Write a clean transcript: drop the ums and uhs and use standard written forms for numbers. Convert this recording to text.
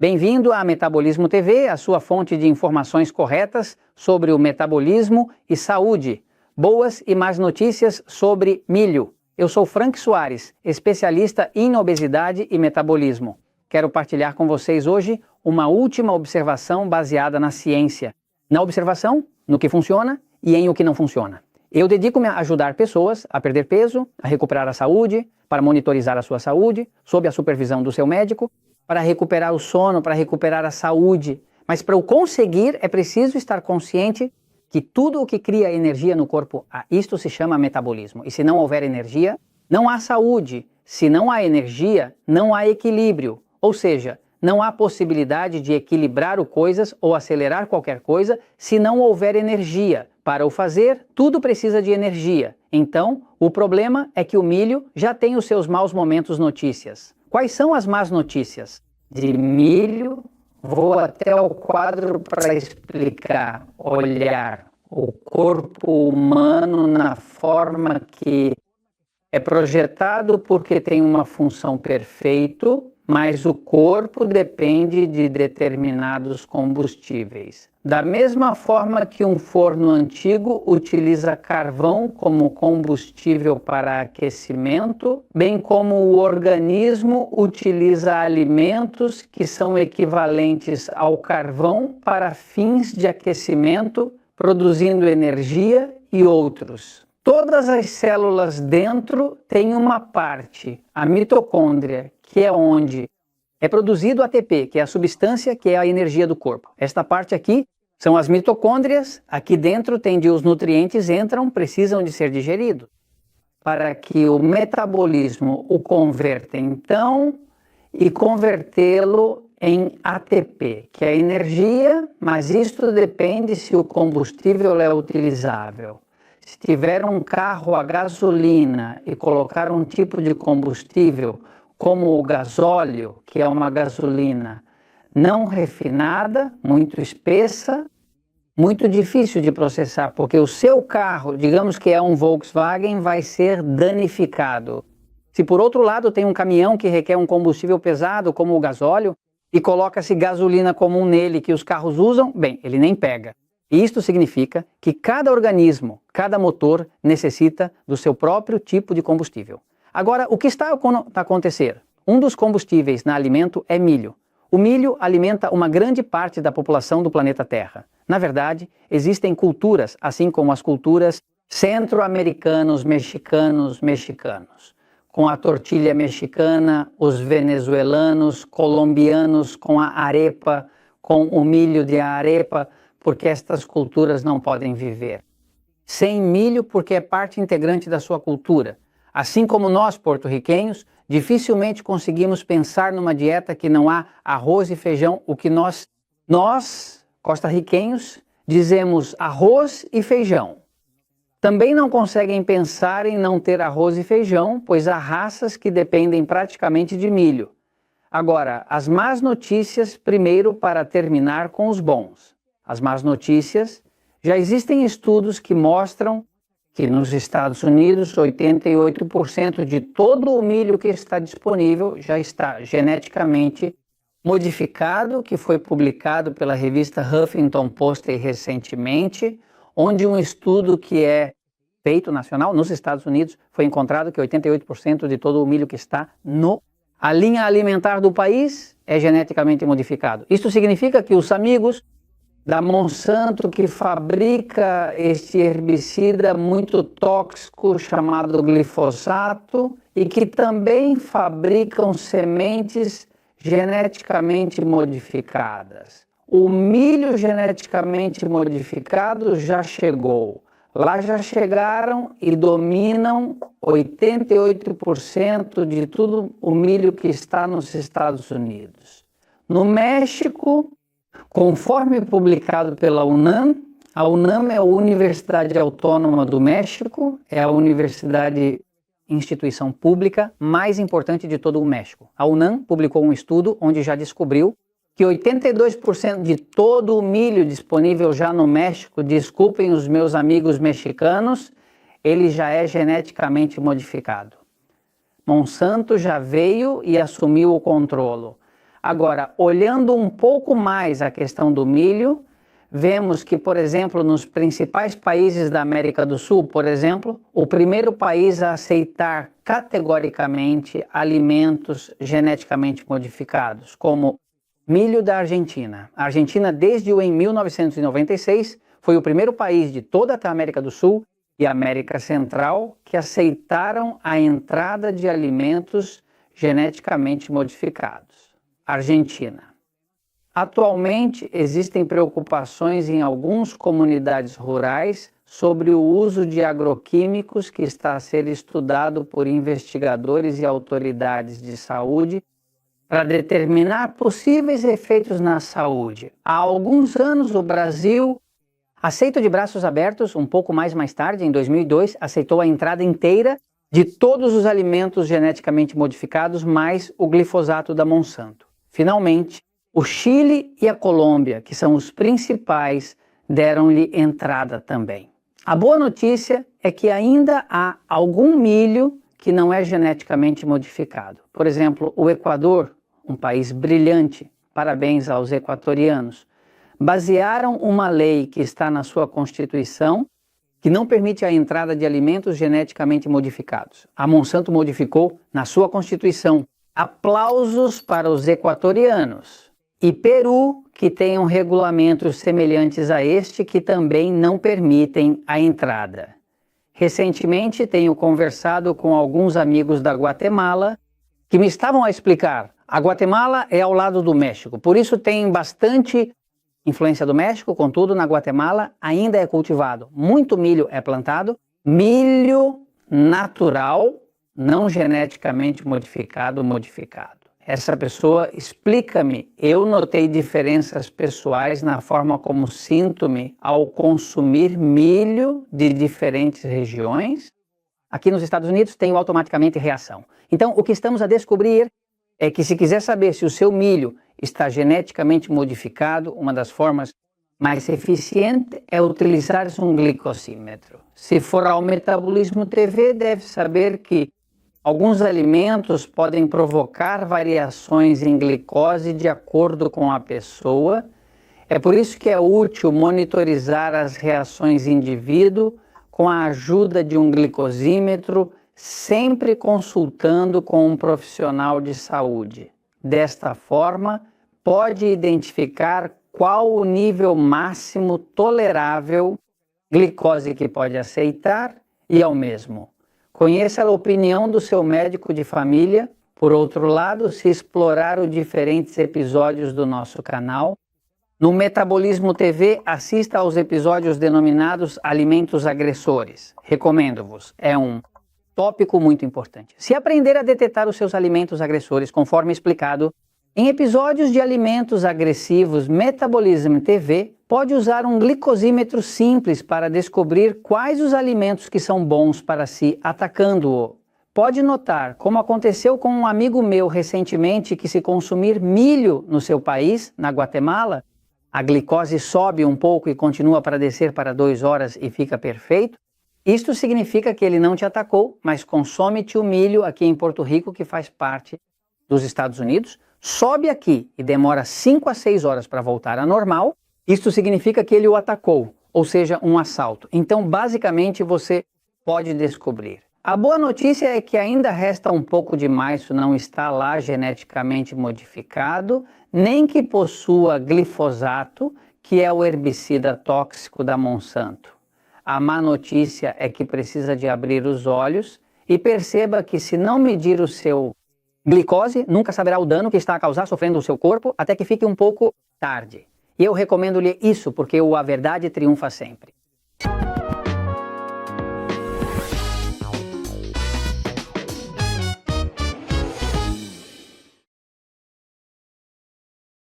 Bem-vindo à Metabolismo TV, a sua fonte de informações corretas sobre o metabolismo e saúde. Boas e más notícias sobre milho. Eu sou Frank Soares, especialista em obesidade e metabolismo. Quero partilhar com vocês hoje uma última observação baseada na ciência. Na observação, no que funciona e em o que não funciona. Eu dedico-me a ajudar pessoas a perder peso, a recuperar a saúde, para monitorizar a sua saúde, sob a supervisão do seu médico, para recuperar o sono, para recuperar a saúde. Mas para eu conseguir, é preciso estar consciente que tudo o que cria energia no corpo, isto se chama metabolismo. E se não houver energia, não há saúde. Se não há energia, não há equilíbrio. Ou seja, não há possibilidade de equilibrar coisas ou acelerar qualquer coisa se não houver energia. Para o fazer, tudo precisa de energia. Então, o problema é que o milho já tem os seus maus momentos notícias. Quais são as más notícias? De milho, vou até o quadro para explicar, olhar o corpo humano na forma que é projetado porque tem uma função perfeita, mas o corpo depende de determinados combustíveis. Da mesma forma que um forno antigo utiliza carvão como combustível para aquecimento, bem como o organismo utiliza alimentos que são equivalentes ao carvão para fins de aquecimento, produzindo energia e outros. Todas as células dentro têm uma parte, a mitocôndria, que é onde é produzido ATP, que é a substância que é a energia do corpo. Esta parte aqui são as mitocôndrias, aqui dentro tem onde os nutrientes entram, precisam de ser digeridos. Para que o metabolismo o converta então e convertê-lo em ATP, que é energia, mas isto depende se o combustível é utilizável. Se tiver um carro a gasolina e colocar um tipo de combustível como o gasóleo, que é uma gasolina não refinada, muito espessa, muito difícil de processar, porque o seu carro, digamos que é um Volkswagen, vai ser danificado. Se por outro lado tem um caminhão que requer um combustível pesado, como o gasóleo, e coloca-se gasolina comum nele que os carros usam, bem, ele nem pega. E isto significa que cada organismo, cada motor necessita do seu próprio tipo de combustível. Agora, o que está a acontecer? Um dos combustíveis na alimento é milho. O milho alimenta uma grande parte da população do planeta Terra. Na verdade, existem culturas, assim como as culturas centro-americanos, mexicanos, com a tortilha mexicana, os venezuelanos, colombianos com a arepa, com o milho de arepa, porque estas culturas não podem viver sem milho, porque é parte integrante da sua cultura. Assim como nós, porto-riquenhos, dificilmente conseguimos pensar numa dieta que não há arroz e feijão, o que nós costarriquenhos, dizemos arroz e feijão. Também não conseguem pensar em não ter arroz e feijão, pois há raças que dependem praticamente de milho. Agora, as más notícias primeiro para terminar com os bons. As más notícias, já existem estudos que mostram que nos Estados Unidos 88% de todo o milho que está disponível já está geneticamente modificado, que foi publicado pela revista Huffington Post recentemente, onde um estudo que é feito nacional nos Estados Unidos foi encontrado que 88% de todo o milho que está a linha alimentar do país é geneticamente modificado. Isso significa que os amigos da Monsanto, que fabrica este herbicida muito tóxico chamado glifosato e que também fabricam sementes geneticamente modificadas. O milho geneticamente modificado já chegou. Lá já chegaram e dominam 88% de todo o milho que está nos Estados Unidos. No México, conforme publicado pela UNAM, a UNAM é a Universidade Autônoma do México, é a instituição pública mais importante de todo o México. A UNAM publicou um estudo onde já descobriu que 82% de todo o milho disponível já no México, desculpem os meus amigos mexicanos, ele já é geneticamente modificado. Monsanto já veio e assumiu o controle. Agora, olhando um pouco mais a questão do milho, vemos que, por exemplo, nos principais países da América do Sul, por exemplo, o primeiro país a aceitar categoricamente alimentos geneticamente modificados, como milho da Argentina. A Argentina, desde em 1996, foi o primeiro país de toda a América do Sul e América Central que aceitaram a entrada de alimentos geneticamente modificados. Argentina. Atualmente, existem preocupações em algumas comunidades rurais sobre o uso de agroquímicos que está a ser estudado por investigadores e autoridades de saúde para determinar possíveis efeitos na saúde. Há alguns anos, o Brasil, aceito de braços abertos, um pouco mais tarde, em 2002, aceitou a entrada inteira de todos os alimentos geneticamente modificados, mais o glifosato da Monsanto. Finalmente, o Chile e a Colômbia, que são os principais, deram-lhe entrada também. A boa notícia é que ainda há algum milho que não é geneticamente modificado. Por exemplo, o Equador, um país brilhante, parabéns aos equatorianos, basearam uma lei que está na sua Constituição que não permite a entrada de alimentos geneticamente modificados. A Monsanto modificou na sua Constituição. Aplausos para os equatorianos. E Peru, que tem regulamentos semelhantes a este, que também não permitem a entrada. Recentemente, tenho conversado com alguns amigos da Guatemala que me estavam a explicar. A Guatemala é ao lado do México, por isso tem bastante influência do México, contudo, na Guatemala ainda é cultivado. Muito milho é plantado, milho natural, não geneticamente modificado. Essa pessoa, explica-me, eu notei diferenças pessoais na forma como sinto-me ao consumir milho de diferentes regiões. Aqui nos Estados Unidos tenho automaticamente reação. Então, o que estamos a descobrir é que se quiser saber se o seu milho está geneticamente modificado, uma das formas mais eficientes é utilizar um glicosímetro. Se for ao Metabolismo TV, deve saber que alguns alimentos podem provocar variações em glicose de acordo com a pessoa. É por isso que é útil monitorizar as reações indivíduo com a ajuda de um glicosímetro, sempre consultando com um profissional de saúde. Desta forma, pode identificar qual o nível máximo tolerável glicose que pode aceitar e ao mesmo. Conheça a opinião do seu médico de família. Por outro lado, se explorar os diferentes episódios do nosso canal, no Metabolismo TV, assista aos episódios denominados Alimentos Agressores. Recomendo-vos, é um tópico muito importante. Se aprender a detectar os seus alimentos agressores, conforme explicado em episódios de alimentos agressivos, Metabolism TV pode usar um glicosímetro simples para descobrir quais os alimentos que são bons para si, atacando-o. Pode notar, como aconteceu com um amigo meu recentemente, que se consumir milho no seu país, na Guatemala, a glicose sobe um pouco e continua para descer para 2 horas e fica perfeito. Isto significa que ele não te atacou, mas consome-te o milho aqui em Porto Rico, que faz parte dos Estados Unidos, sobe aqui e demora 5 a 6 horas para voltar a normal. Isto significa que ele o atacou, ou seja, um assalto. Então, basicamente, você pode descobrir. A boa notícia é que ainda resta um pouco de maíço não está lá geneticamente modificado, nem que possua glifosato, que é o herbicida tóxico da Monsanto. A má notícia é que precisa de abrir os olhos e perceba que se não medir o seu glicose, nunca saberá o dano que está a causar sofrendo o seu corpo até que fique um pouco tarde. E eu recomendo-lhe isso porque a verdade triunfa sempre.